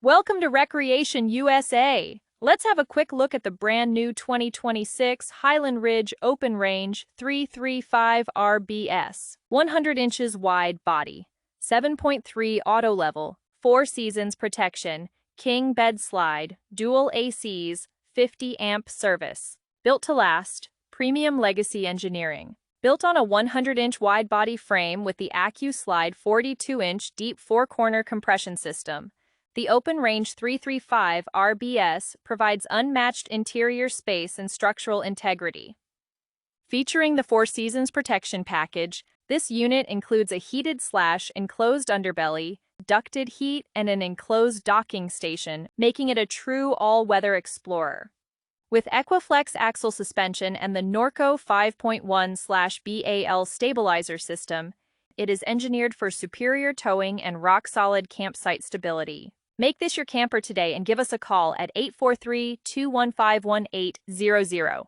Welcome to Recreation USA. Let's have a quick look at the brand new 2026 Highland Ridge Open Range 335 RBS. 100 inches wide body, 7.3 auto level, 4 seasons protection, king bed slide, dual ACs, 50 amp service. Built to last, premium legacy engineering. Built on a 100-inch wide body frame with the ACCU-SLIDE 42-inch deep 4-corner compression system, the Open Range 335 RBS provides unmatched interior space and structural integrity. Featuring the 4 Seasons Protection Package, this unit includes a heated/enclosed underbelly, ducted heat, and an enclosed docking station, making it a true all-weather explorer. With Equa-Flex axle suspension and the Norco 5.1/BAL stabilizer system, it is engineered for superior towing and rock-solid campsite stability. Make this your camper today and give us a call at 843-215-1800.